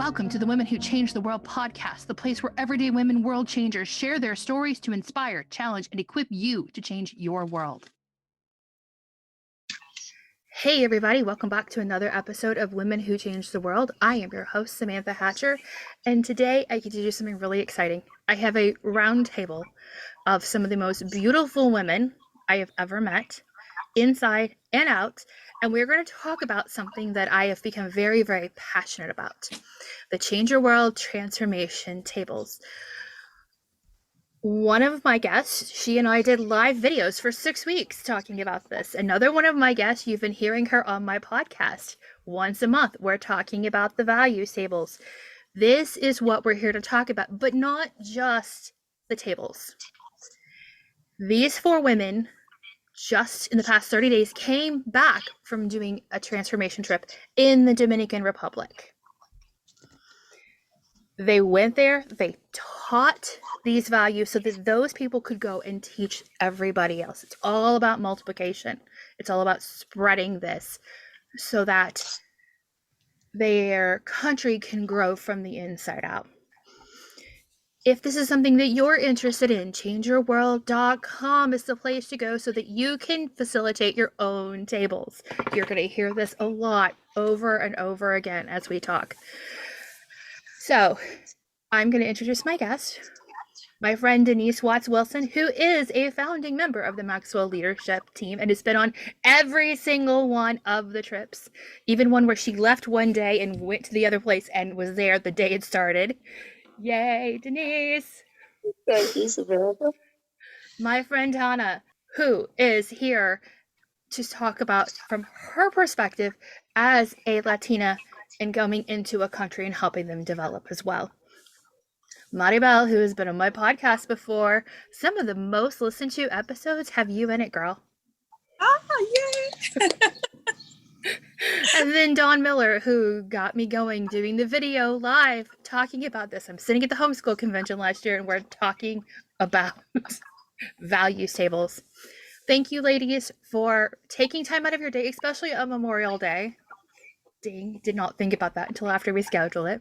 Welcome to the Women Who Change the World podcast, the place where everyday women world changers share their stories to inspire, challenge, and equip you to change your world. Hey everybody, welcome back to another episode of Women Who Change the World. I am your host, Samantha Hatcher, and today I get to do something really exciting. I have a roundtable of some of the most beautiful women I have ever met, inside and out, and we're going to talk about something that I have become very, very passionate about, the Change Your World Transformation Tables. One of my guests, she and I did live videos for 6 weeks talking about this. Another one of my guests, you've been hearing her on my podcast once a month. We're talking about the values tables. This is what we're here to talk about, but not just the tables. These 4 women, just in the past 30 days, came back from doing a transformation trip in the Dominican Republic. They went there, they taught these values so that those people could go and teach everybody else. It's all about multiplication. It's all about spreading this so that their country can grow from the inside out. If this is something that you're interested in, changeyourworld.com is the place to go so that you can facilitate your own tables. You're going to hear this a lot over and over again as we talk. So I'm going to introduce my guest, my friend Denise Watts Wilson, who is a founding member of the Maxwell Leadership Team and has been on every single one of the trips, even one where she left one day and went to the other place and was there the day it started. Yay, Denise. Thank you, Samantha. My friend Hanna, who is here to talk about from her perspective as a Latina and going into a country and helping them develop as well. Maribel, who has been on my podcast before. Some of the most listened to episodes have you in it, girl. Yay! And then Dawn Miller, who got me going doing the video live talking about this. I'm sitting at the homeschool convention last year and we're talking about values tables. Thank you, ladies, for taking time out of your day, especially on Memorial Day. Dang, did not think about that until after we scheduled it.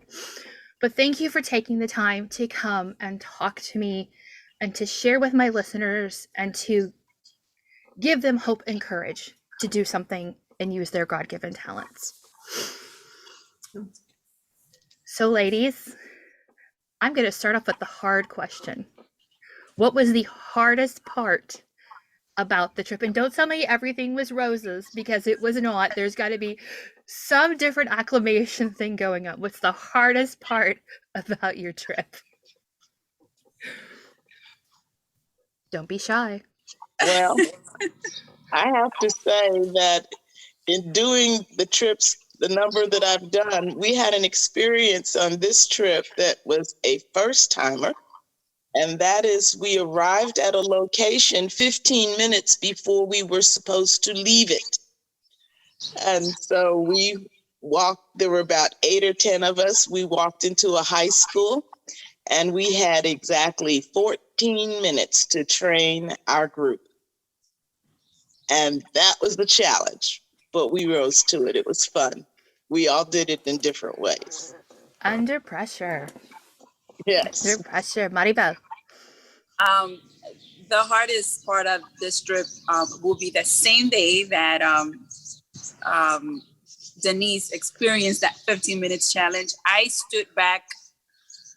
But thank you for taking the time to come and talk to me and to share with my listeners and to give them hope and courage to do something and use their God-given talents. So ladies, I'm going to start off with the hard question. What was the hardest part about the trip? And don't tell me everything was roses, because it was not. There's got to be some different acclimation thing going on. What's the hardest part about your trip? Don't be shy. Well, I have to say that in doing the trips, the number that I've done, we had an experience on this trip that was a first timer. And that is, we arrived at a location 15 minutes before we were supposed to leave it. And so we walked, there were about 8 or 10 of us. We walked into a high school and we had exactly 14 minutes to train our group. And that was the challenge, but we rose to it. It was fun. We all did it in different ways. Under pressure. Yes. Under pressure. Maribel. The hardest part of this trip will be the same day that Denise experienced that 15 minutes challenge. I stood back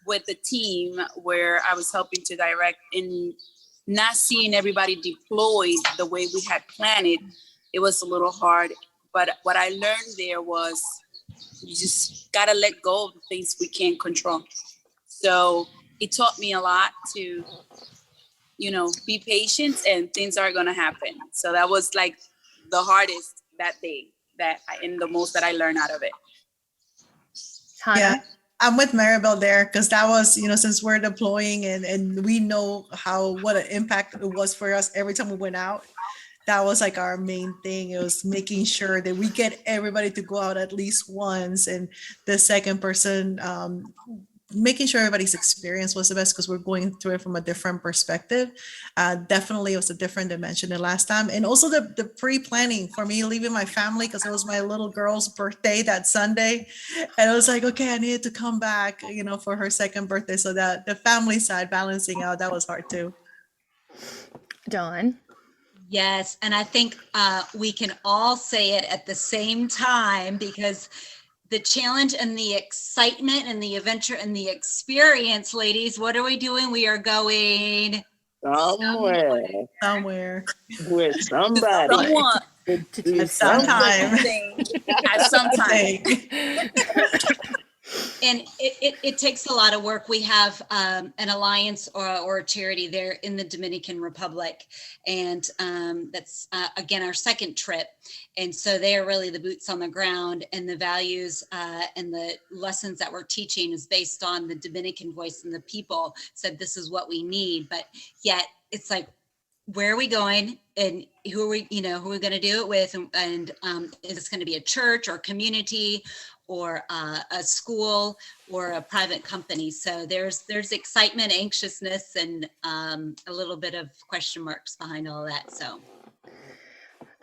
with the team where I was helping to direct, and not seeing everybody deployed the way we had planned it. It was a little hard, but what I learned there was you just gotta let go of the things we can't control. So it taught me a lot to, be patient, and things are gonna happen. So that was like the hardest that day, and the most that I learned out of it. Hanna? Yeah, I'm with Maribel there, because that was, since we're deploying and we know what an impact it was for us every time we went out. That was like our main thing. It was making sure that we get everybody to go out at least once, and the second person making sure everybody's experience was the best because we're going through it from a different perspective. Definitely it was a different dimension than last time. And also the pre-planning for me, leaving my family because it was my little girl's birthday that Sunday. And I was like, okay, I needed to come back, for her second birthday. So that the family side balancing out, that was hard too. Dawn? Yes, and I think we can all say it at the same time, because the challenge and the excitement and the adventure and the experience, ladies, what are we doing? We are going somewhere with somebody. Someone. To do At some time. At some time. And it takes a lot of work. We have an alliance or a charity there in the Dominican Republic. And that's, again, our second trip. And so they are really the boots on the ground, and the values and the lessons that we're teaching is based on the Dominican voice, and the people said, this is what we need. But yet it's like, where are we going, and who are we going to do it with? And is this going to be a church or community or a school or a private company? So there's excitement, anxiousness, and a little bit of question marks behind all that. So.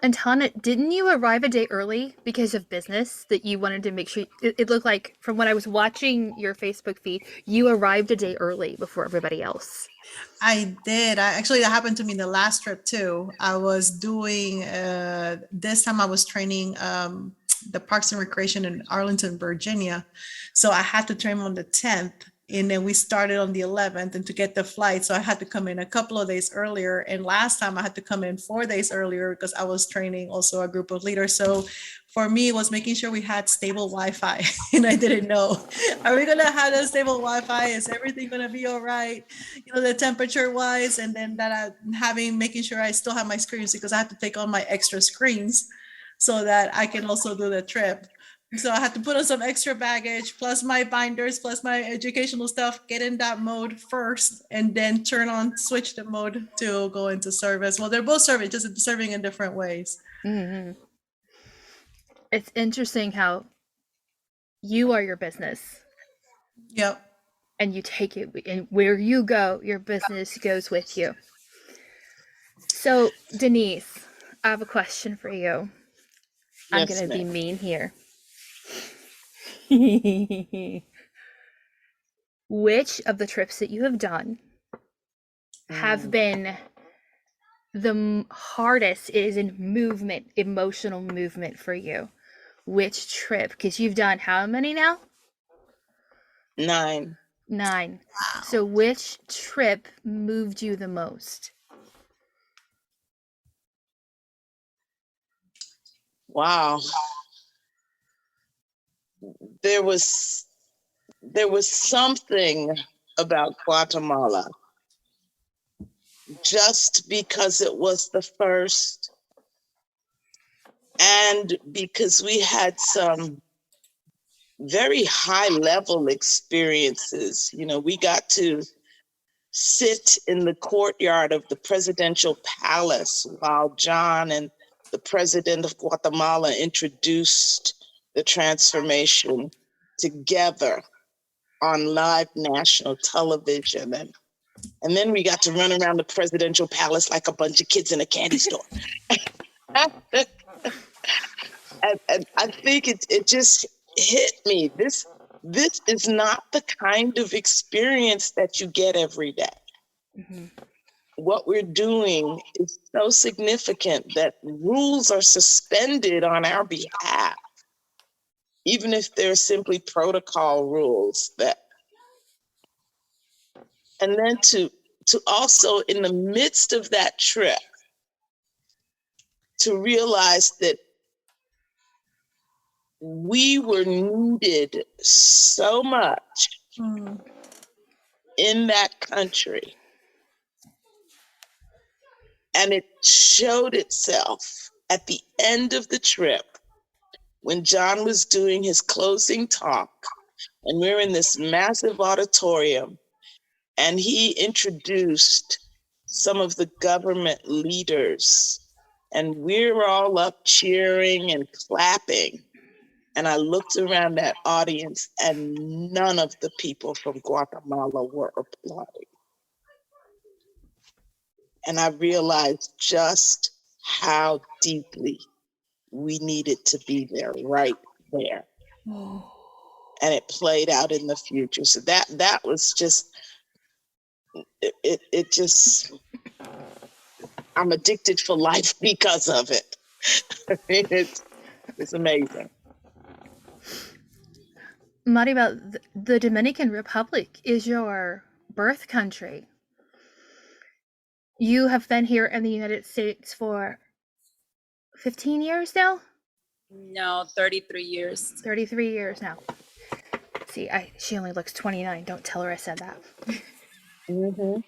And Hanna, didn't you arrive a day early because of business, that you wanted to make sure? It looked like, from when I was watching your Facebook feed, you arrived a day early before everybody else. I did. That happened to me in the last trip too. I was doing, this time I was training the Parks and Recreation in Arlington, Virginia. So I had to train on the 10th. And then we started on the 11th, and to get the flight, so I had to come in a couple of days earlier. And last time I had to come in 4 days earlier because I was training also a group of leaders. So for me, it was making sure we had stable Wi-Fi. And I didn't know, are we going to have a stable Wi-Fi? Is everything going to be all right? The temperature wise, and then that making sure I still have my screens, because I have to take on my extra screens so that I can also do the trip. So I had to put on some extra baggage, plus my binders, plus my educational stuff, get in that mode first, and then switch the mode to go into service. Well, they're both serving, just serving in different ways. Mm-hmm. It's interesting how you are your business. Yep. And you take it, and where you go, your business goes with you. So, Denise, I have a question for you. I'm going to be mean here. Which of the trips that you have done have been the hardest is in emotional movement for you? Which trip? Because you've done how many now? 9. Wow. So which trip moved you the most? Wow. There was something about Guatemala, just because it was the first, and because we had some very high level experiences. We got to sit in the courtyard of the presidential palace while John and the president of Guatemala introduced the transformation together on live national television. And then we got to run around the presidential palace like a bunch of kids in a candy store. and I think it just hit me. This is not the kind of experience that you get every day. Mm-hmm. What we're doing is so significant that rules are suspended on our behalf, even if they're simply protocol rules. And then to also, in the midst of that trip, to realize that we were needed so much in that country. And it showed itself at the end of the trip when John was doing his closing talk, and we're in this massive auditorium, and he introduced some of the government leaders, and we're all up cheering and clapping. And I looked around that audience and none of the people from Guatemala were applauding. And I realized just how deeply we needed to be there, right there. And it played out in the future. So that was just, it just, I'm addicted for life because of it. It's amazing. Maribel, the Dominican Republic is your birth country. You have been here in the United States for 15 years now? No, 33 years. 33 years now. See, she only looks 29. Don't tell her I said that. Mm-hmm.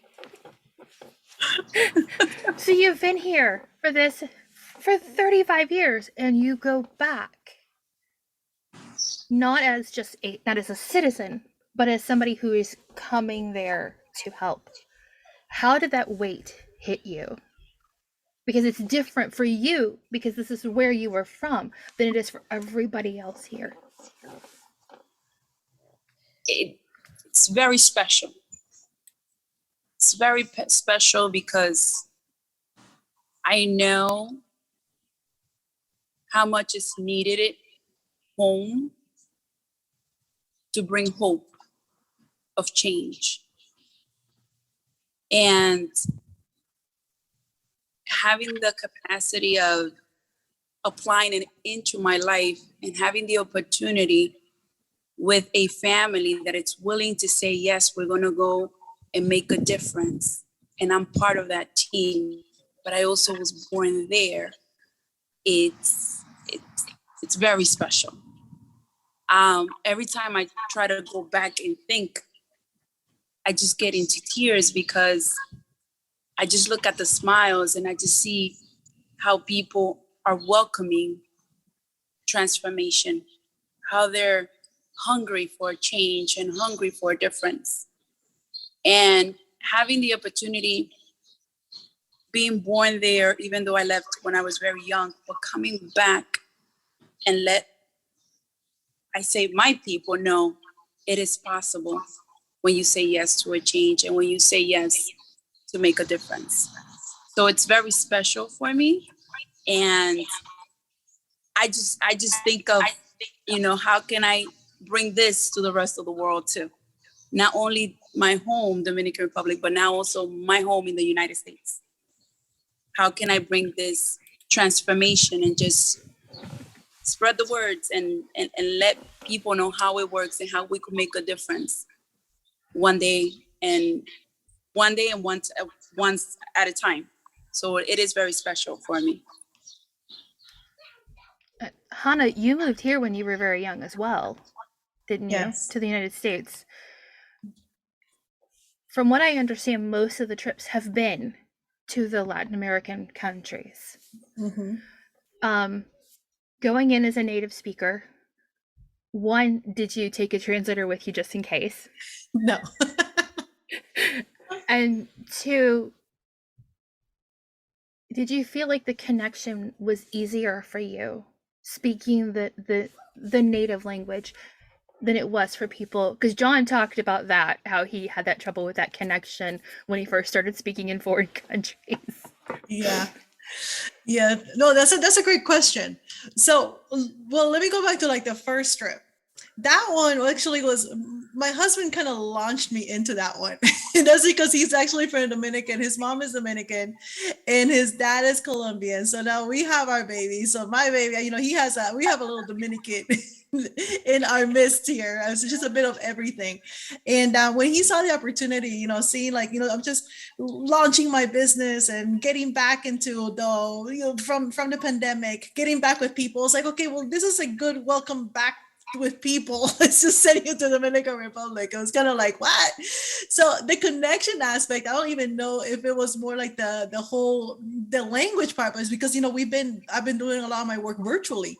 So you've been here for 35 years, and you go back not as a citizen, but as somebody who is coming there to help. How did that weight hit you? Because it's different for you, because this is where you were from, than it is for everybody else here. It's very special. It's very special because I know how much is needed at home to bring hope of change. And having the capacity of applying it into my life and having the opportunity with a family that it's willing to say, yes, we're going to go and make a difference. And I'm part of that team, but I also was born there. It's very special. Every time I try to go back and think, I just get into tears because I just look at the smiles and I just see how people are welcoming transformation, how they're hungry for change and hungry for a difference. And having the opportunity, being born there, even though I left when I was very young, but coming back and my people know it is possible when you say yes to a change and when you say yes to make a difference. So it's very special for me. And I just think of, how can I bring this to the rest of the world too? Not only my home, Dominican Republic, but now also my home in the United States. How can I bring this transformation and just spread the words and let people know how it works and how we could make a difference one day and once at a time. So it is very special for me. Hanna, you moved here when you were very young as well, didn't you? Yes. To the United States. From what I understand, most of the trips have been to the Latin American countries. Mm-hmm. Going in as a native speaker, one, did you take a translator with you just in case? No. And two, did you feel like the connection was easier for you speaking the native language than it was for people? Because John talked about that, how he had that trouble with that connection when he first started speaking in foreign countries. Yeah. No, that's a great question. So, well, let me go back to like the first trip. That one actually was, my husband kind of launched me into that one. And that's because he's actually from Dominican. His mom is Dominican and his dad is Colombian. So now we have our baby. So my baby, we have a little Dominican in our midst here. It's just a bit of everything. And when he saw the opportunity, seeing I'm just launching my business and getting back into from the pandemic, getting back with people. It's like, okay, well, this is a good welcome back with people. It's just sending you to the Dominican Republic. It was kind of like, what? So the connection aspect, I don't even know if it was more like the language part, but it's because, I've been doing a lot of my work virtually,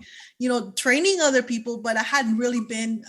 training other people, but I hadn't really been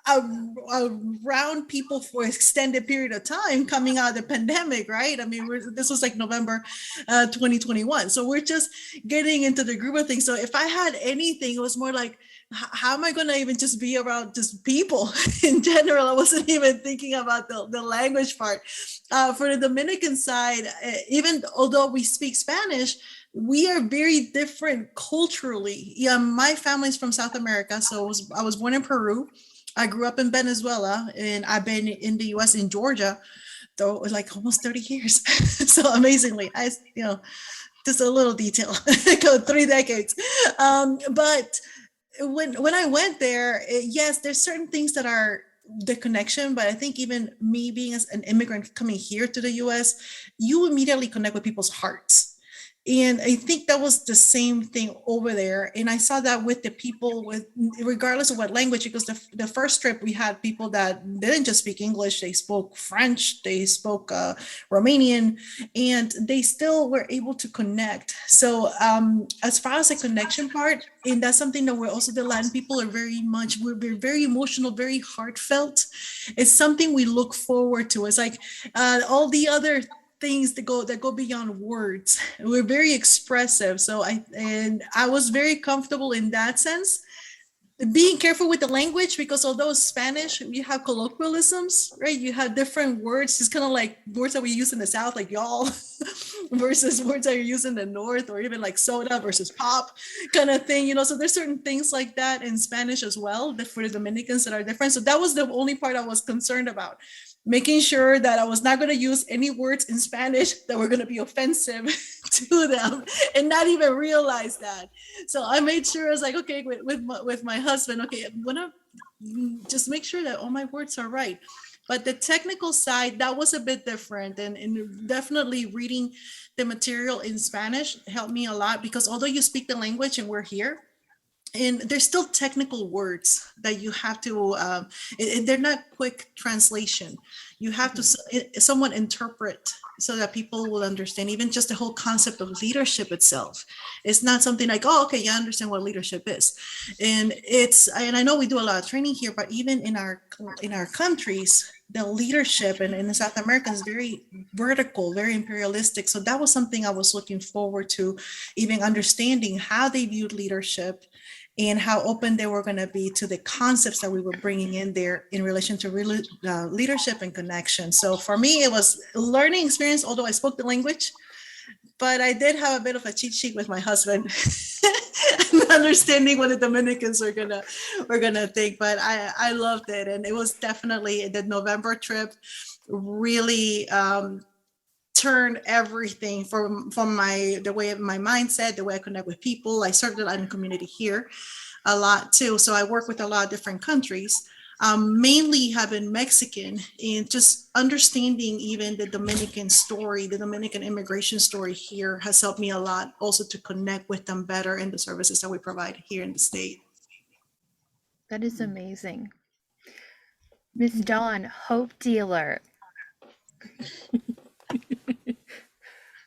around people for an extended period of time coming out of the pandemic, right? I mean, this was like November 2021. So we're just getting into the group of things. So if I had anything, it was more like, how am I going to even just be around just people in general? I wasn't even thinking about the language part. For the Dominican side, even although we speak Spanish, we are very different culturally. Yeah, my family's from South America, so I was born in Peru. I grew up in Venezuela, and I've been in the U.S. in Georgia, though like almost 30 years. So amazingly, just a little detail, 3 decades. But when I went there, yes, there's certain things that are the connection, but I think even me being as an immigrant coming here to the US, you immediately connect with people's hearts. And I think that was the same thing over there. And I saw that with the people, with regardless of what language, because the first trip we had people that didn't just speak English, they spoke French, they spoke Romanian, and they still were able to connect. So as far as the connection part, and that's something that we're also, the Latin people are we're very emotional, very heartfelt. It's something we look forward to. It's like all the other things that go beyond words. We're very expressive. So I was very comfortable in that sense. Being careful with the language, because although it's Spanish, you have colloquialisms, right? You have different words. It's kind of like words that we use in the South, like y'all, versus words that you use in the North, or even like soda versus pop kind of thing, So there's certain things like that in Spanish as well, for the Dominicans, that are different. So that was the only part I was concerned about, making sure that I was not going to use any words in Spanish that were going to be offensive to them, and not even realize that. So I made sure, I was like, okay, with my husband, okay, I'm going to just make sure that all my words are right. But the technical side, that was a bit different. And definitely reading the material in Spanish helped me a lot, because although you speak the language and we're here, and there's still technical words that you have to, they're not quick translation. You have to somewhat interpret so that people will understand. Even just the whole concept of leadership itself. It's not something like, oh, okay, I understand what leadership is. And I know we do a lot of training here, but even in our countries, the leadership in South America is very vertical, very imperialistic. So that was something I was looking forward to, even understanding how they viewed leadership and how open they were going to be to the concepts that we were bringing in there in relation to leadership and connection. So for me, it was a learning experience, although I spoke the language, but I did have a bit of a cheat sheet with my husband, understanding what the Dominicans were gonna think. But I loved it, and it was definitely the November trip really turned everything from the way of my mindset, the way I connect with people. I served the Latin community here a lot too. So I work with a lot of different countries, mainly have been Mexican, and just understanding even the Dominican story, the Dominican immigration story here has helped me a lot also to connect with them better in the services that we provide here in the state. That is amazing. Miss Dawn, Hope Dealer.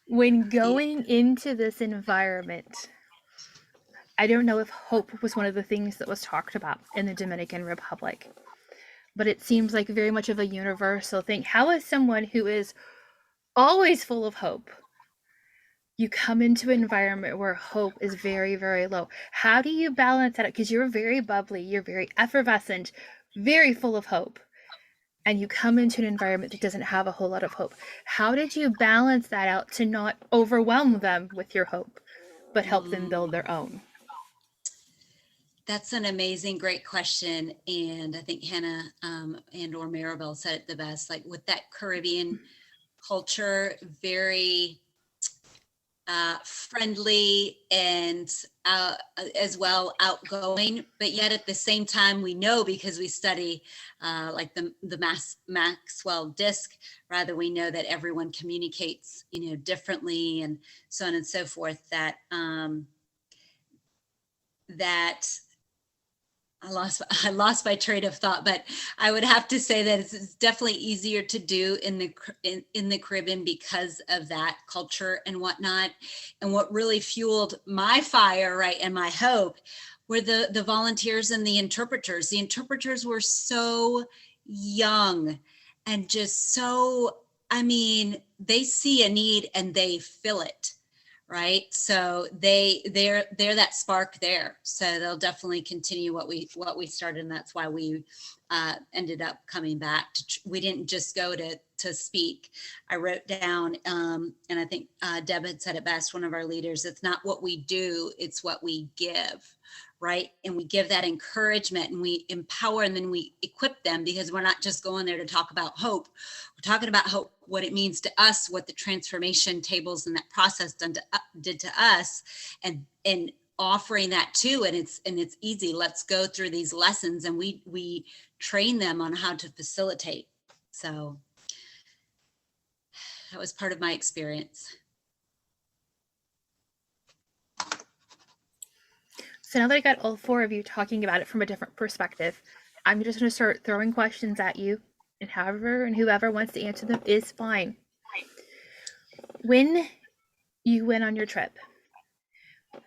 When going into this environment, I don't know if hope was one of the things that was talked about in the Dominican Republic, but it seems like very much of a universal thing. How is someone who is always full of hope, you come into an environment where hope is very, very low? How do you balance that? Because you're very bubbly, you're very effervescent, very full of hope, and you come into an environment that doesn't have a whole lot of hope. How did you balance that out to not overwhelm them with your hope, but help them build their own? That's an amazing, great question. And I think Hanna and or Maribel said it the best, like with that Caribbean culture, very friendly and as well outgoing, but yet at the same time, we know, because we study like the Maxwell disc, rather, we know that everyone communicates, differently, and so on and so forth, that I lost my train of thought, but I would have to say that it's definitely easier to do in the Caribbean because of that culture and whatnot. And what really fueled my fire, right, and my hope were the volunteers and the interpreters. The interpreters were so young and just so, they see a need and they fill it. right? So they're that spark there. So they'll definitely continue what we started, and that's why we ended up coming back. We didn't just go to speak. I wrote down, and I think Deb had said it best, one of our leaders, it's not what we do, it's what we give, right? And we give that encouragement and we empower, and then we equip them, because we're not just going there to talk about hope. We're talking about hope, what it means to us, what the transformation tables and that process did to us, and offering that too. And it's easy. Let's go through these lessons, and we train them on how to facilitate. So that was part of my experience. So now that I got all four of you talking about it from a different perspective, I'm just going to start throwing questions at you, and whoever wants to answer them is fine. When you went on your trip,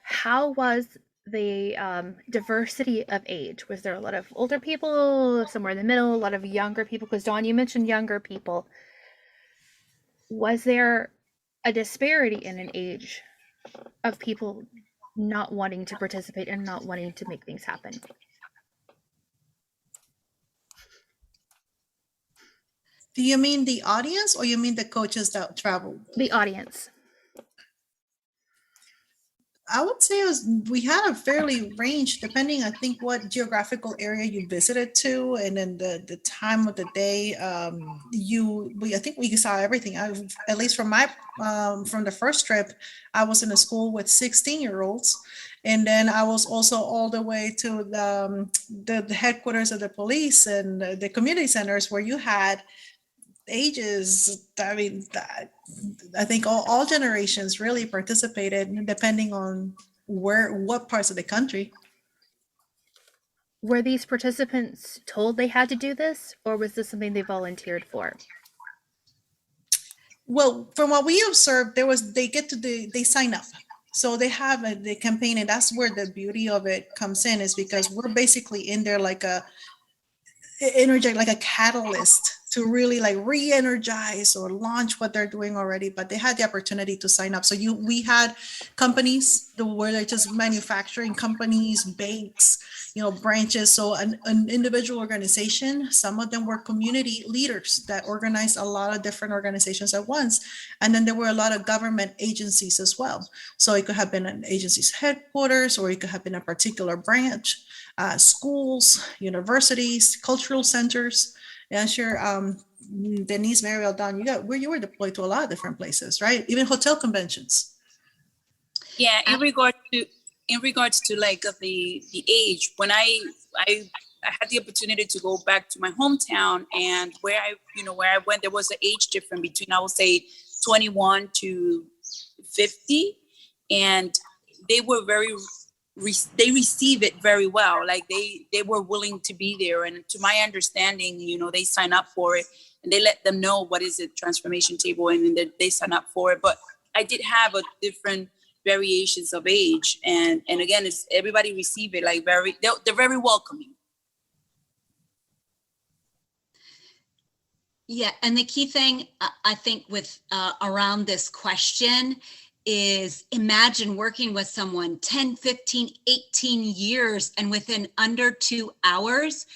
how was the diversity of age? Was there a lot of older people, somewhere in the middle, a lot of younger people? Because Dawn, you mentioned younger people. Was there a disparity in an age of people not wanting to participate and not wanting to make things happen? Do you mean the audience, or you mean the coaches that traveled? The audience. I would say we had a fairly range, depending, I think, what geographical area you visited to, and then the time of the day. I think we saw everything. At least from the first trip, I was in a school with 16-year-olds, and then I was also all the way to the headquarters of the police and the community centers, where you had ages. I mean, I think all generations really participated, depending on what parts of the country. Were these participants told they had to do this, or was this something they volunteered for? Well, from what we observed, they sign up. So they have the campaign, and that's where the beauty of it comes in, is because we're basically in there like a catalyst to really like re-energize or launch what they're doing already, but they had the opportunity to sign up. So we had companies where they're just manufacturing companies, banks, branches. So an individual organization, some of them were community leaders that organized a lot of different organizations at once. And then there were a lot of government agencies as well. So it could have been an agency's headquarters, or it could have been a particular branch, schools, universities, cultural centers. Yeah, sure. Denise, Maribel, Dawn, you were deployed to a lot of different places, right? Even hotel conventions. Yeah, in regards to like the age, when I had the opportunity to go back to my hometown, and where I went, there was an age difference between, I would say, 21 to 50, and they were they receive it very well. Like they were willing to be there. And to my understanding, they sign up for it, and they let them know what is a transformation table, and then they sign up for it. But I did have a different variations of age. And again, it's everybody receive it like they're very welcoming. Yeah. And the key thing I think with around this question is, imagine working with someone 10, 15, 18 years, and within under 2 hours,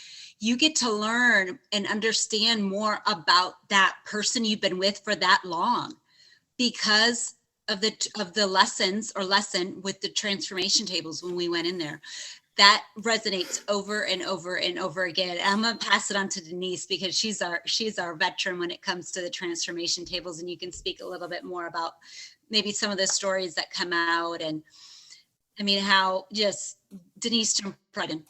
you get to learn and understand more about that person you've been with for that long, because of the lesson with the transformation tables when we went in there. That resonates over and over and over again. I'm gonna pass it on to Denise, because she's our veteran when it comes to the transformation tables, and you can speak a little bit more about maybe some of the stories that come out, and I mean, how just Denise, jump right in.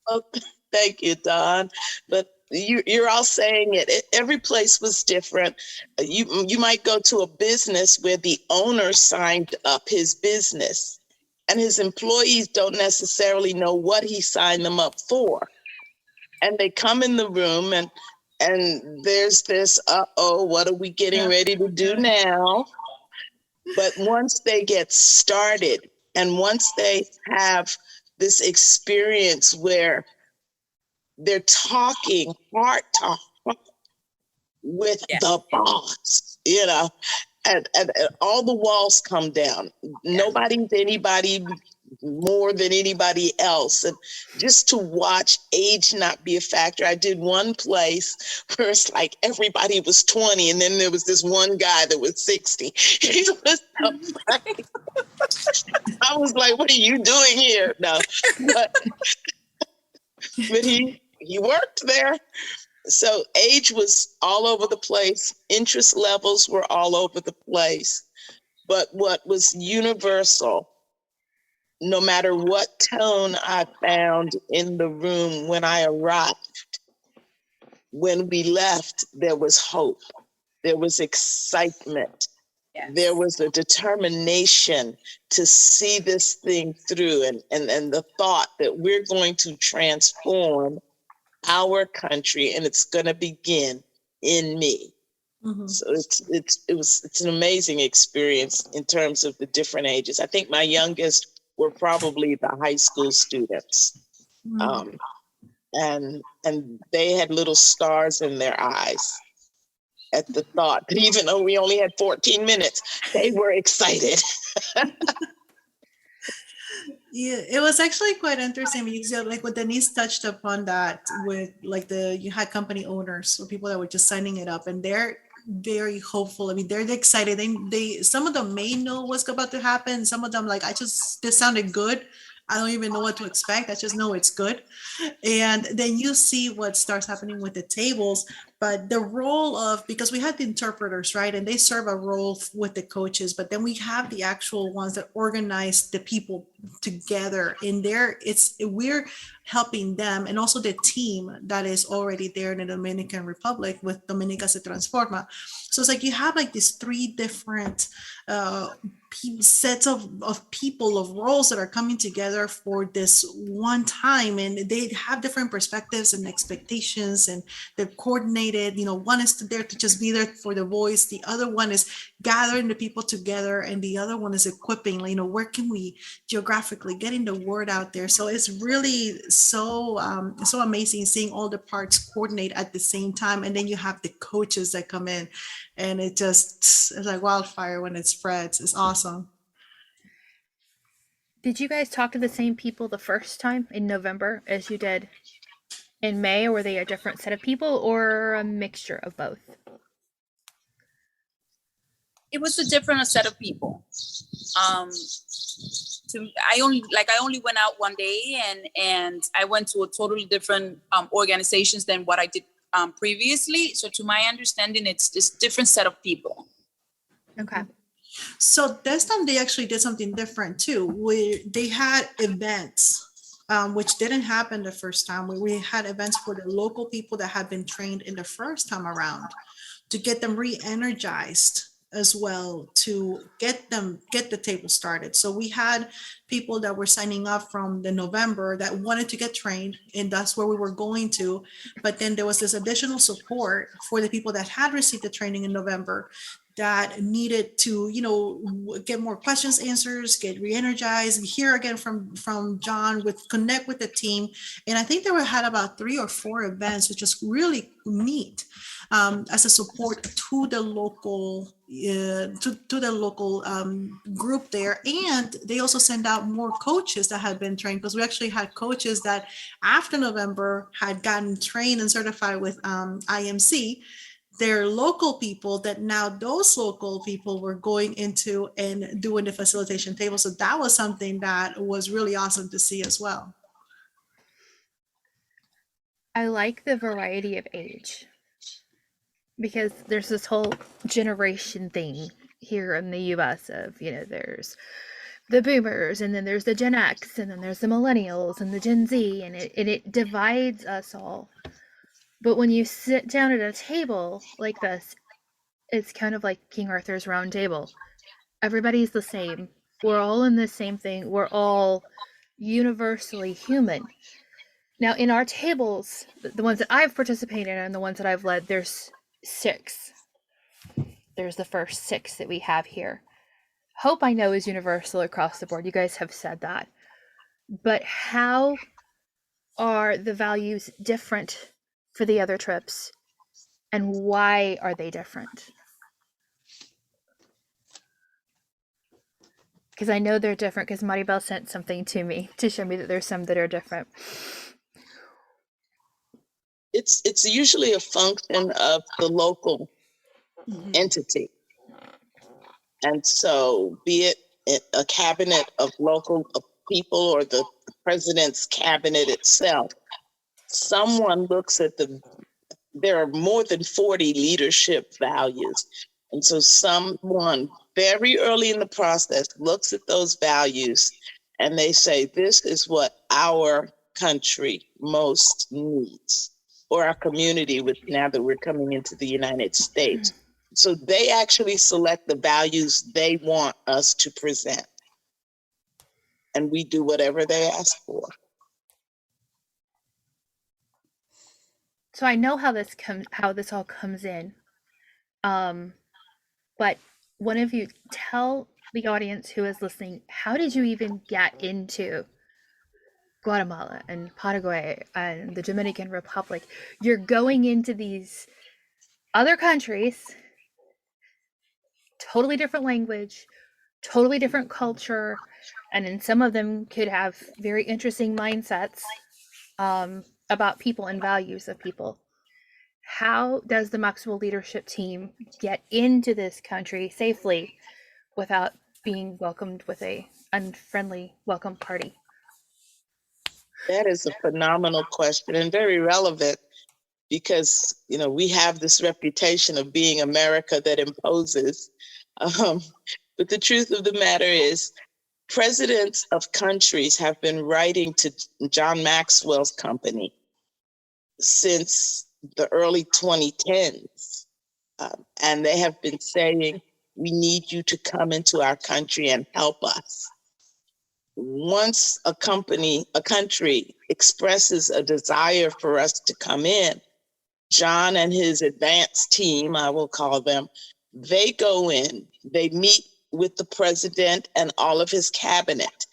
Well, thank you, Dawn. But you're all saying it. Every place was different. You might go to a business where the owner signed up his business, and his employees don't necessarily know what he signed them up for. And they come in the room, and there's this, what are we getting ready to do now? But once they get started, and once they have this experience where they're talking heart talk with the boss, and all the walls come down. Nobody's anybody more than anybody else. And just to watch age not be a factor. I did one place where it's like everybody was 20, and then there was this one guy that was 60. He was so funny. I was like, what are you doing here? No, but he worked there. So age was all over the place. Interest levels were all over the place. But what was universal, no matter what tone I found in the room when I arrived, when we left, there was hope. There was excitement. Yes. There was a determination to see this thing through, and the thought that we're going to transform our country, and it's going to begin in me. Mhm. So it's an amazing experience in terms of the different ages. I think my youngest were probably the high school students, Mhm. and they had little stars in their eyes at the thought that even though we only had 14 minutes, they were excited. Yeah, it was actually quite interesting because like what Denise touched upon that with like you had company owners or people that were just signing it up, and they're very hopeful. I mean, they're excited. They some of them may know what's about to happen. Some of them like, this sounded good. I don't even know what to expect. I just know it's good. And then you see what starts happening with the tables. But the role of, because we had the interpreters, right? And they serve a role with the coaches, but then we have the actual ones that organize the people together in there. We're helping them, and also the team that is already there in the Dominican Republic with Dominica Se Transforma. So it's like you have like these three different sets of people, of roles that are coming together for this one time, and they have different perspectives and expectations, and they're coordinated. One is there to just be there for the voice, the other one is gathering the people together, and the other one is equipping, where can we geographically getting the word out there. So it's really so amazing seeing all the parts coordinate at the same time, and then you have the coaches that come in, and it's like wildfire when it spreads. It's awesome. Did you guys talk to the same people the first time in November as you did in May, or were they a different set of people, or a mixture of both? It was a different set of people. I only went out one day, and I went to a totally different organizations than what I did previously. So to my understanding, it's this different set of people. Okay. So this time they actually did something different too. They had events, which didn't happen the first time. We had events for the local people that had been trained in the first time around to get them re-energized as well, to get the table started. So we had people that were signing up from the November that wanted to get trained, and that's where we were going to. But then there was this additional support for the people that had received the training in November that needed to, get more questions, answers, get re-energized, hear again from John, connect with the team. And I think had about 3 or 4 events, which is really neat, as a support to the local group there. And they also send out more coaches that had been trained, because we actually had coaches that after November had gotten trained and certified with IMC. They're local people that now those local people were going into and doing the facilitation table. So that was something that was really awesome to see as well. I like the variety of age, because there's this whole generation thing here in the US of, there's the boomers, and then there's the Gen X, and then there's the millennials and the Gen Z, and it divides us all. But when you sit down at a table like this, it's kind of like King Arthur's Round Table. Everybody's the same. We're all in the same thing. We're all universally human. Now, in our tables, the ones that I've participated in and the ones that I've led, there's 6. There's the first 6 that we have here. Hope, I know, is universal across the board. You guys have said that. But how are the values different for the other trips, and why are they different? Because I know they're different, because Maribel sent something to me to show me that there's some that are different. It's usually a function of the local entity. And so be it a cabinet of local people or the president's cabinet itself, someone looks at there are more than 40 leadership values. And so someone very early in the process looks at those values and they say, this is what our country most needs, or our community, with now that we're coming into the United States. So they actually select the values they want us to present. And we do whatever they ask for. So I know how this all comes in. But one of you tell the audience who is listening, how did you even get into Guatemala and Paraguay and the Dominican Republic? You're going into these other countries, totally different language, totally different culture, and in some of them could have very interesting mindsets about people and values of people. How does the Maxwell Leadership Team get into this country safely without being welcomed with a unfriendly welcome party? That is a phenomenal question and very relevant, because we have this reputation of being America that imposes. But the truth of the matter is, presidents of countries have been writing to John Maxwell's company since the early 2010s. And they have been saying, we need you to come into our country and help us. Once a country expresses a desire for us to come in, John and his advanced team, I will call them, they go in, they meet with the president and all of his cabinet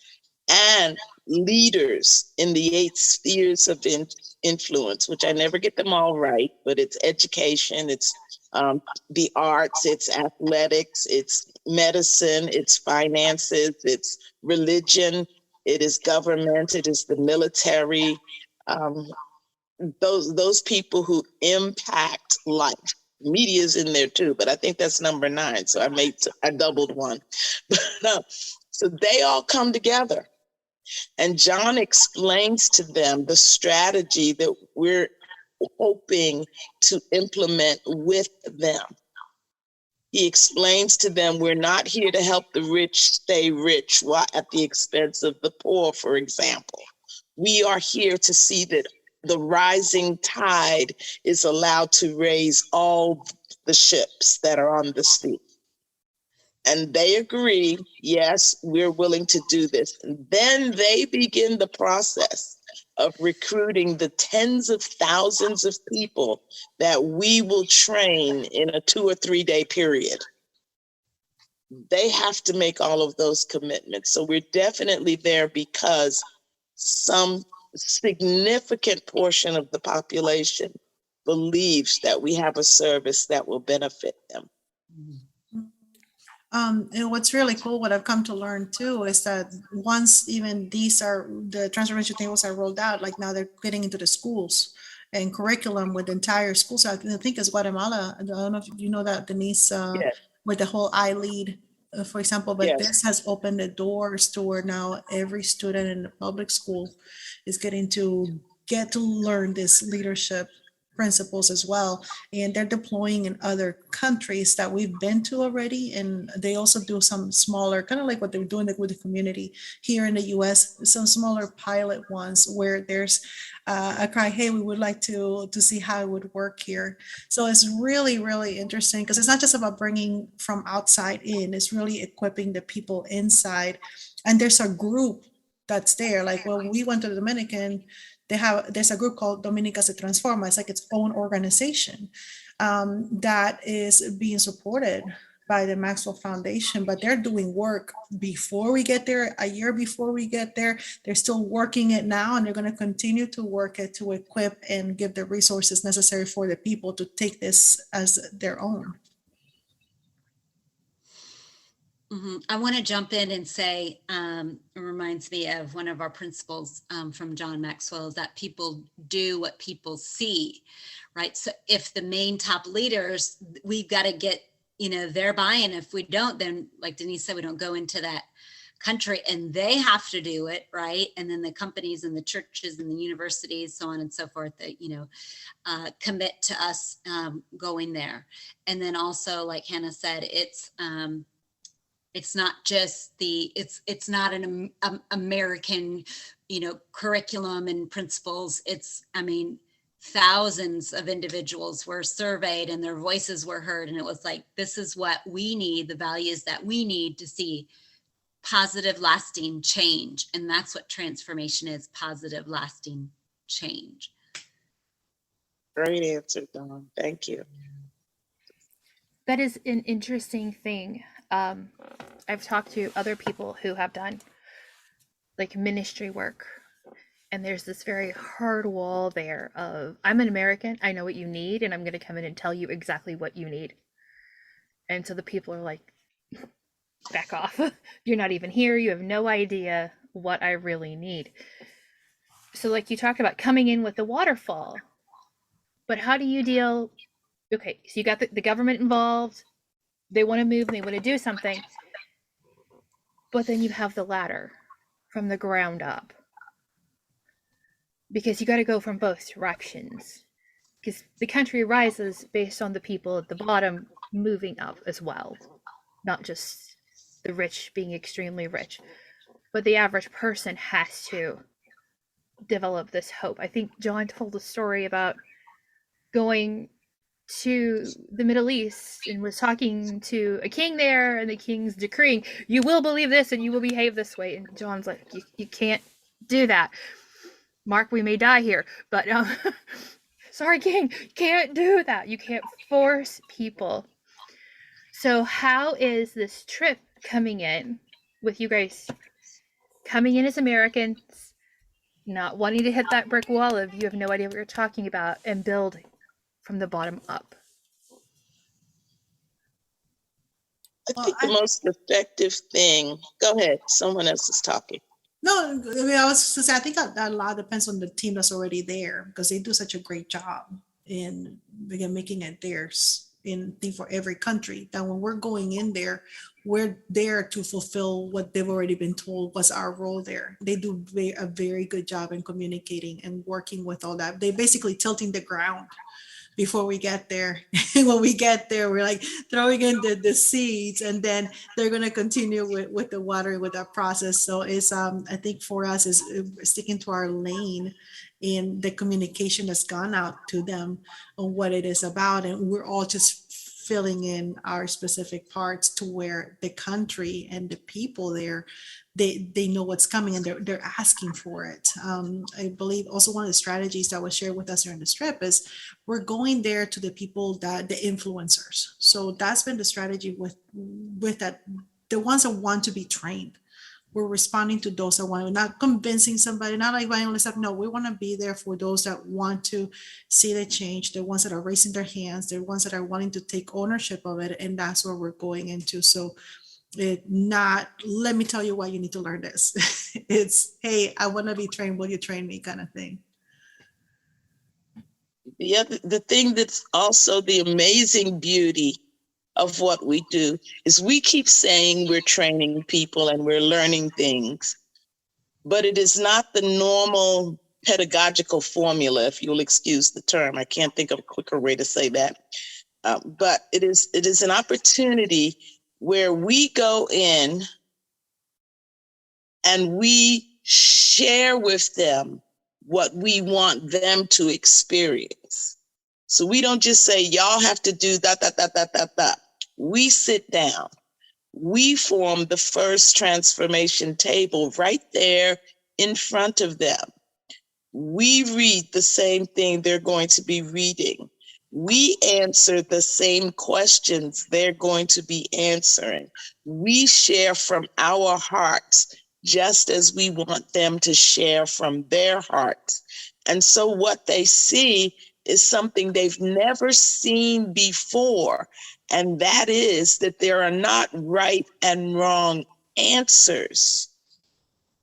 and leaders in the 8 spheres of influence, which I never get them all right, but it's education, it's the arts, it's athletics, it's medicine, it's finances, it's religion, it is government, it is the military, those people who impact life. Media's in there too, but I think that's number 9, so I doubled one. So they all come together, and John explains to them the strategy that we're hoping to implement with them. He explains to them, we're not here to help the rich stay rich at the expense of the poor, for example. We are here to see that the rising tide is allowed to raise all the ships that are on the sea. And they agree, yes, we're willing to do this. And then they begin the process of recruiting the tens of thousands of people that we will train in a 2 or 3 day period. They have to make all of those commitments. So we're definitely there because some significant portion of the population believes that we have a service that will benefit them. And what's really cool, what I've come to learn too, is that once even the transformation tables are rolled out, like now they're getting into the schools and curriculum with the entire school. So I think it's Guatemala. I don't know if you know that, Denise, Yes. with the whole I Lead, for example, but Yes. this has opened the doors to where now every student in the public school is getting to learn this leadership principles as well, and they're deploying in other countries that we've been to already, and they also do some smaller, kind of like what they're doing with the community here in the US, some smaller pilot ones where there's a cry, hey, we would like to see how it would work here. So it's really, really interesting, because it's not just about bringing from outside in, it's really equipping the people inside. And there's a group that's there, like when we went to the Dominican, there's a group called Dominica Se Transforma. It's like its own organization that is being supported by the Maxwell Foundation, but they're doing work before we get there, a year before we get there. They're still working it now, and they're going to continue to work it to equip and give the resources necessary for the people to take this as their own. I want to jump in and say, it reminds me of one of our principles from John Maxwell, is that people do what people see, right? So if the main top leaders, we've got to get, their buy-in. If we don't, then like Denise said, we don't go into that country and they have to do it, right? And then the companies and the churches and the universities, so on and so forth, that, commit to us going there. And then also, like Hanna said, it's not just it's not an American, curriculum and principles. Thousands of individuals were surveyed and their voices were heard. And it was like, this is what we need, the values that we need to see positive, lasting change. And that's what transformation is, positive, lasting change. Great answer, Dawn. Thank you. That is an interesting thing. I've talked to other people who have done like ministry work, and there's this very hard wall there of, I'm an American, I know what you need, and I'm going to come in and tell you exactly what you need. And so the people are like, back off. You're not even here. You have no idea what I really need. So like you talked about coming in with the waterfall, but how do you deal? Okay, so you got the government involved. They want to move and they want to do something. But then you have the ladder from the ground up. Because you got to go from both directions. Because the country rises based on the people at the bottom moving up as well. Not just the rich being extremely rich. But the average person has to develop this hope. I think John told a story about going to the Middle East and was talking to a king there, and the king's decreeing, you will believe this and you will behave this way. And John's like, you can't do that. Mark, we may die here, but sorry, king, you can't do that. You can't force people. So how is this trip coming in with you guys coming in as Americans, not wanting to hit that brick wall of you have no idea what you're talking about, and build from the bottom up? I think the most effective thing, go ahead, someone else is talking. No, I was just to say, I think a lot depends on the team that's already there, because they do such a great job in making it theirs for every country. That when we're going in there, we're there to fulfill what they've already been told was our role there. They do a very good job in communicating and working with all that. They basically tilting the ground before we get there. When we get there, we're like throwing in the seeds, and then they're going to continue with the watering, with that process. So it's I think for us is sticking to our lane in the communication that's gone out to them on what it is about, and we're all just filling in our specific parts to where the country and the people there, they know what's coming, and they're asking for it. I believe also one of the strategies that was shared with us during this trip is we're going there to the people, that the influencers. So that's been the strategy with that, the ones that want to be trained. We're responding to those that want to, not convincing somebody, not like buying all this stuff. No, we want to be there for those that want to see the change, the ones that are raising their hands, the ones that are wanting to take ownership of it. And that's where we're going into. So not, let me tell you why you need to learn this. It's, hey, I want to be trained. Will you train me, kind of thing. The thing that's also the amazing beauty of what we do is we keep saying we're training people and we're learning things, but it is not the normal pedagogical formula, if you'll excuse the term. I can't think of a quicker way to say that. But it is an opportunity where we go in and we share with them what we want them to experience. So we don't just say, y'all have to do that. We sit down. We form the first transformation table right there in front of them. We read the same thing they're going to be reading. We answer the same questions they're going to be answering. We share from our hearts just as we want them to share from their hearts. And so what they see is something they've never seen before. And that is that there are not right and wrong answers.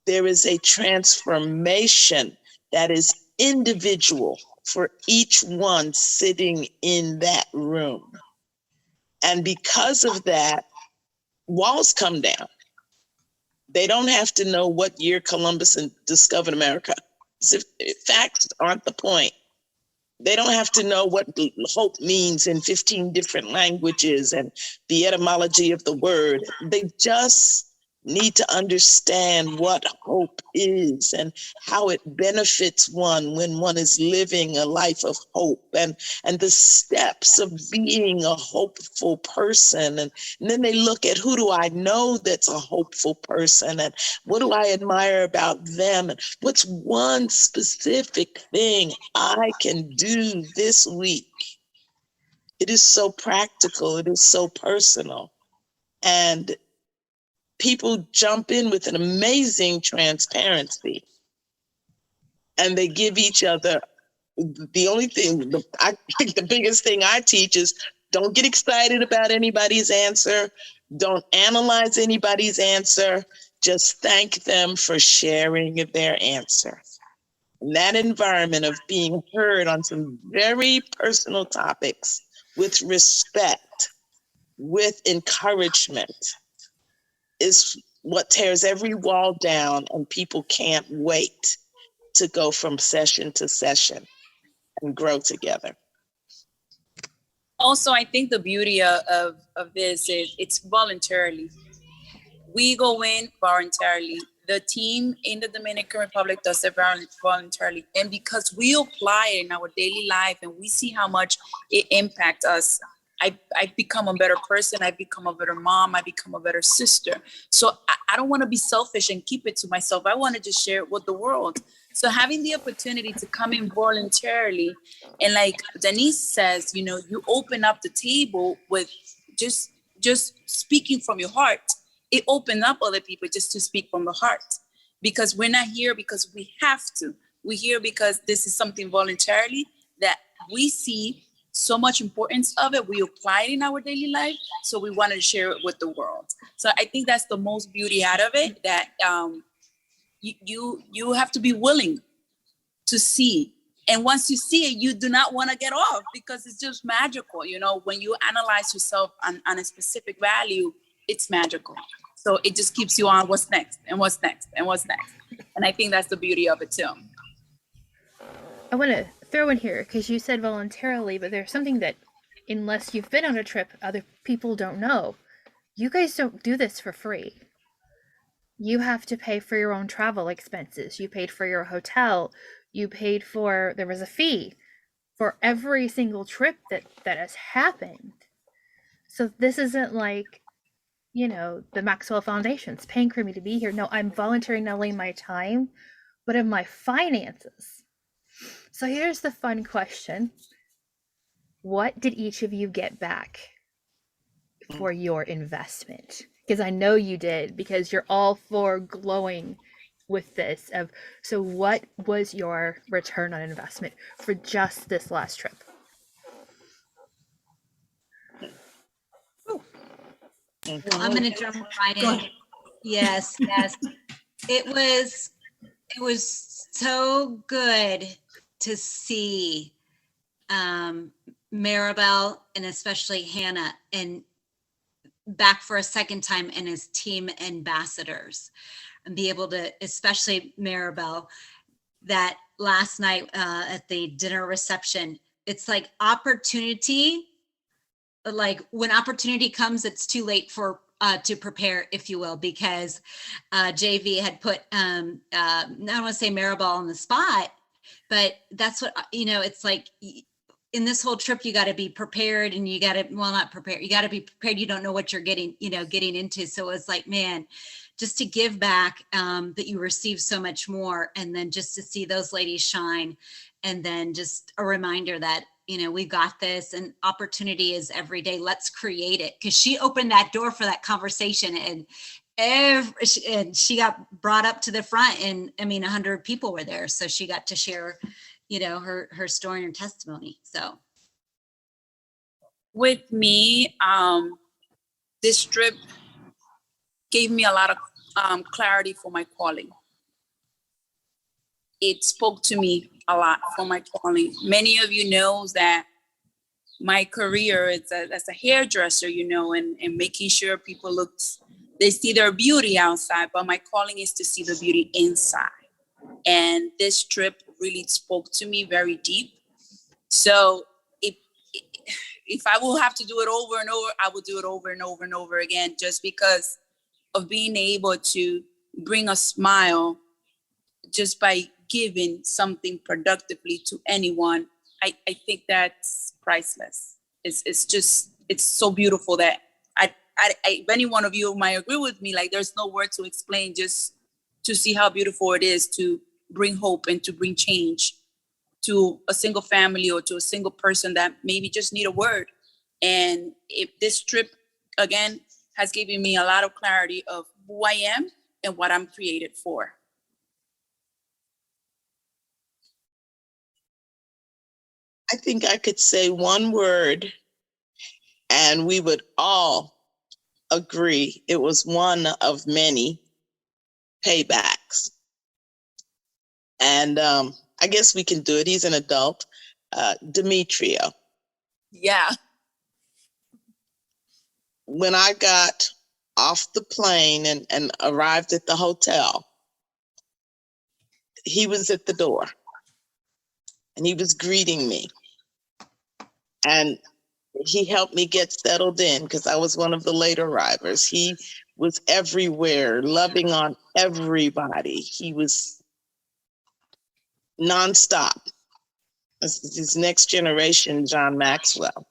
There is a transformation that is individual for each one sitting in that room. And because of that, walls come down. They don't have to know what year Columbus discovered America. Facts aren't the point. They don't have to know what hope means in 15 different languages and the etymology of the word. They just need to understand what hope is and how it benefits one when one is living a life of hope, and the steps of being a hopeful person. And then they look at, who do I know that's a hopeful person, and what do I admire about them, and what's one specific thing I can do this week. It is so practical. It is so personal. And people jump in with an amazing transparency, and they give each other the only thing, I think the biggest thing I teach is don't get excited about anybody's answer. Don't analyze anybody's answer. Just thank them for sharing their answer. In that environment of being heard on some very personal topics with respect, with encouragement, is what tears every wall down, and people can't wait to go from session to session and grow together. Also, I think the beauty of this is it's voluntarily. We go in voluntarily. The team in the Dominican Republic does it voluntarily. And because we apply it in our daily life and we see how much it impacts us, I become a better person. I become a better mom. I become a better sister. So I don't want to be selfish and keep it to myself. I want to just share it with the world. So having the opportunity to come in voluntarily, and like Denise says, you know, you open up the table with just speaking from your heart. It opened up other people just to speak from the heart, because we're not here because we have to. We're here because this is something voluntarily that we see so much importance of it. We apply it in our daily life. So we wanted to share it with the world. So I think that's the most beauty out of it, that you have to be willing to see. And once you see it, you do not want to get off, because it's just magical. You know, when you analyze yourself on a specific value, it's magical. So it just keeps you on what's next and what's next and what's next. And I think that's the beauty of it too. I want to throw in here, because you said voluntarily, but there's something that, unless you've been on a trip, other people don't know. You guys don't do this for free. You have to pay for your own travel expenses. You paid for your hotel. You paid for, there was a fee for every single trip that has happened. So this isn't like, you know, the Maxwell Foundation's paying for me to be here. No, I'm volunteering not only my time, but in my finances. So here's the fun question. What did each of you get back for your investment? Because I know you did, because you're all four glowing with this. So what was your return on investment for just this last trip? I'm going to jump right in. Yes. It was so good to see Maribel, and especially Hanna, and back for a second time, and as team ambassadors, and be able to, especially Maribel, that last night at the dinner reception, it's like opportunity. Like when opportunity comes, it's too late for to prepare, if you will, because JV had put, I don't want to say Maribel on the spot, but that's what, you know, it's like in this whole trip, you got to be prepared, and you got to, well, not prepared, you got to be prepared. You don't know what you're getting into. So it's like, man, just to give back, that you receive so much more. And then just to see those ladies shine, and then just a reminder that, you know, we've got this, and opportunity is every day. Let's create it. Because she opened that door for that conversation, and she got brought up to the front, and I mean, 100 people were there. So she got to share her story and her testimony. So with me, this trip gave me a lot of clarity for my calling. It spoke to me a lot for my calling. Many of you know that my career is as a hairdresser, and making sure people they see their beauty outside, but my calling is to see the beauty inside. And this trip really spoke to me very deep. So if I will have to do it over and over, I will do it over and over and over again, just because of being able to bring a smile just by giving something productively to anyone. I think that's priceless. It's so beautiful that if any one of you might agree with me, like there's no word to explain, just to see how beautiful it is to bring hope and to bring change to a single family or to a single person that maybe just need a word. And if this trip, again, has given me a lot of clarity of who I am and what I'm created for. I think I could say one word and we would all agree it was one of many paybacks. And I guess we can do it. He's an adult. Demetrio. Yeah. When I got off the plane and arrived at the hotel, he was at the door and he was greeting me. And he helped me get settled in because I was one of the late arrivers. He was everywhere, loving on everybody. He was nonstop. This is his next generation, John Maxwell.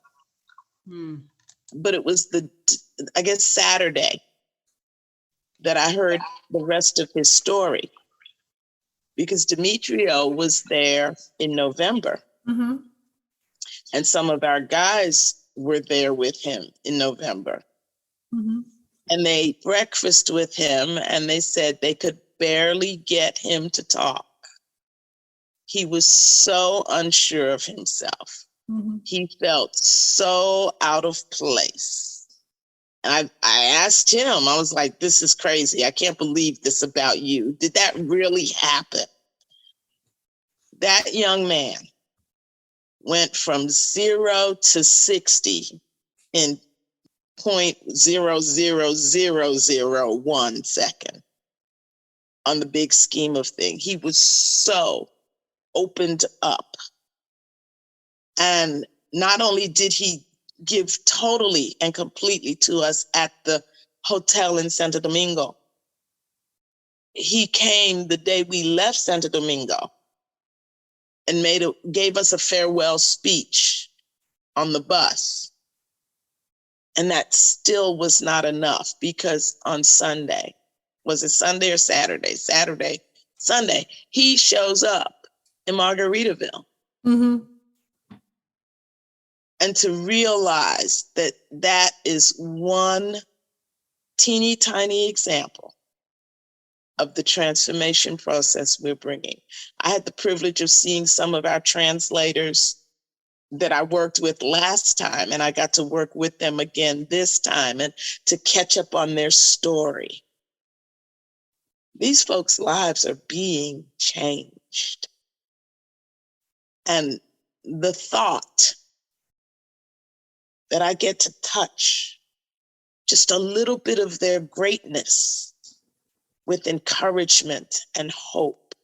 But it was Saturday that I heard the rest of his story, because Demetrio was there in November. Mm-hmm. And some of our guys were there with him in November. Mm-hmm. And they ate breakfast with him, and they said they could barely get him to talk. He was so unsure of himself. Mm-hmm. He felt so out of place. And I asked him, I was like, this is crazy. I can't believe this about you. Did that really happen? That young man went from 0 to 60 in 0.00001 second on the big scheme of things. He was so opened up. And not only did he give totally and completely to us at the hotel in Santo Domingo, he came the day we left Santo Domingo and gave us a farewell speech on the bus. And that still was not enough, because on Sunday, was it Sunday or Saturday? Sunday, he shows up in Margaritaville. Mm-hmm. And to realize that that is one teeny tiny example of the transformation process we're bringing. I had the privilege of seeing some of our translators that I worked with last time, and I got to work with them again this time and to catch up on their story. These folks' lives are being changed. And the thought that I get to touch just a little bit of their greatness with encouragement and hope.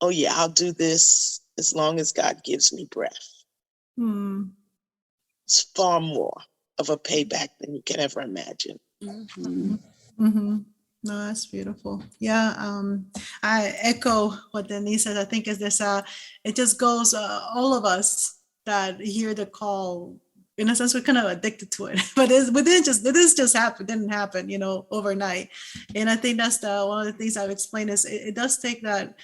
Oh yeah, I'll do this as long as God gives me breath. It's far more of a payback than you can ever imagine. Mm-hmm. Mm-hmm. No, that's beautiful. Yeah, I echo what Denise says. I think is this, it just goes, all of us that hear the call, in a sense, we're kind of addicted to it, but this didn't happen, overnight. And I think that's one of the things I've explained is it does take that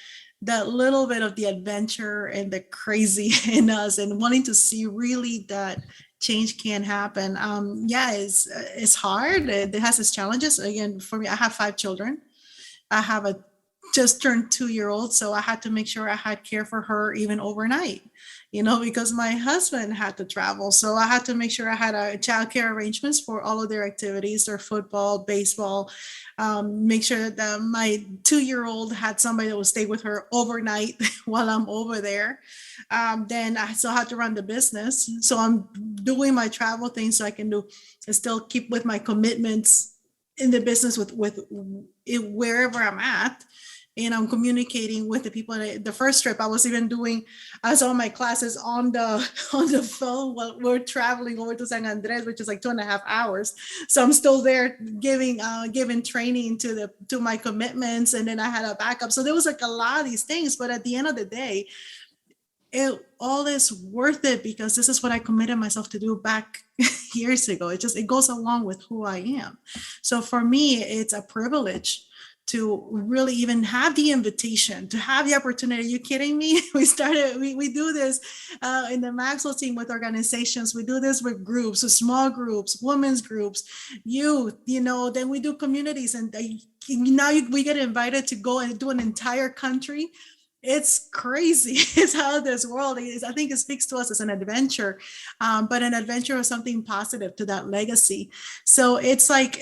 little bit of the adventure and the crazy in us and wanting to see really that change can happen. It's hard. It has its challenges. Again, for me, I have 5 children. I have a just turned 2-year-old. So I had to make sure I had care for her even overnight, because my husband had to travel. So I had to make sure I had childcare arrangements for all of their activities, their football, baseball, make sure that my 2-year-old had somebody that would stay with her overnight while I'm over there. Then I still had to run the business. So I'm doing my travel things so I can still keep with my commitments in the business with wherever I'm at. And I'm communicating with the people. The first trip I was on my classes on the phone while we're traveling over to San Andres, which is like 2.5 hours. So I'm still there giving training to my commitments. And then I had a backup. So there was like a lot of these things, but at the end of the day, all is worth it because this is what I committed myself to do back years ago. It goes along with who I am. So for me, it's a privilege to really even have the invitation, to have the opportunity. Are you kidding me? We do this in the Maxwell team with organizations. We do this with groups, with small groups, women's groups, youth, then we do communities. And now we get invited to go and do an entire country. It's crazy. It's how this world is. I think it speaks to us as an adventure, but an adventure of something positive to that legacy. So it's like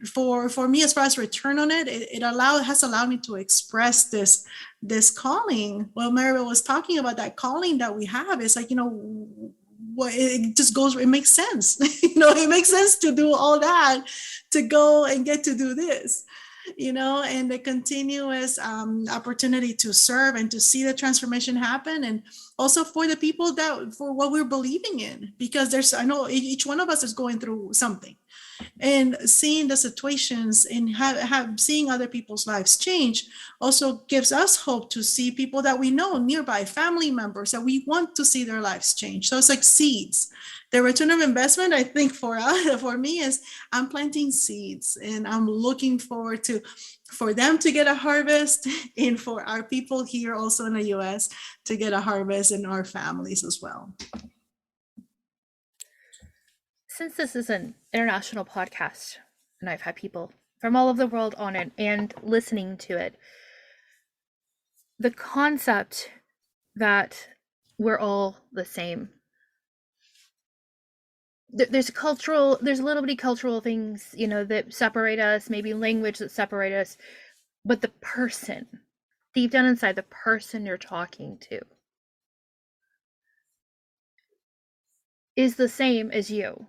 for me, as far as return on it, has allowed me to express this calling. Well, Maribel was talking about that calling that we have. It's like, it just goes. It makes sense. It makes sense to do all that, to go and get to do this. And the continuous opportunity to serve and to see the transformation happen, and also for the people for what we're believing in, because I know each one of us is going through something, and seeing the situations and seeing other people's lives change also gives us hope to see people that we know nearby, family members that we want to see their lives change. So it's like seeds. The return of investment, I think for me, is I'm planting seeds, and I'm looking forward for them to get a harvest, and for our people here also in the U.S. to get a harvest, and our families as well. Since this is an international podcast, and I've had people from all over the world on it and listening to it, the concept that we're all the same. There's a little bitty cultural things, that separate us, maybe language that separate us, but the person, deep down inside, the person you're talking to is the same as you.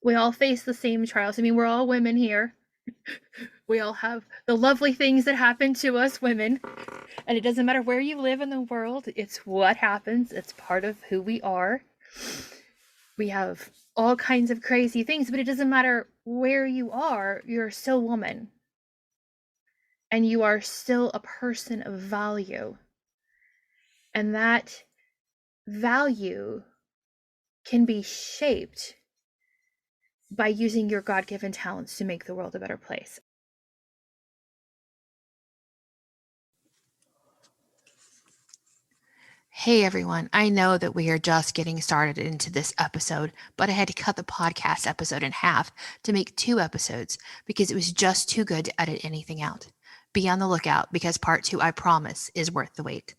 We all face the same trials. I mean, we're all women here. We all have the lovely things that happen to us women, and it doesn't matter where you live in the world. It's what happens. It's part of who we are. We have all kinds of crazy things, but it doesn't matter where you are, you're still woman. And you are still a person of value. And that value can be shaped by using your God-given talents to make the world a better place. Hey everyone, I know that we are just getting started into this episode, but I had to cut the podcast episode in half to make 2 episodes because it was just too good to edit anything out. Be on the lookout because part 2, I promise, is worth the wait.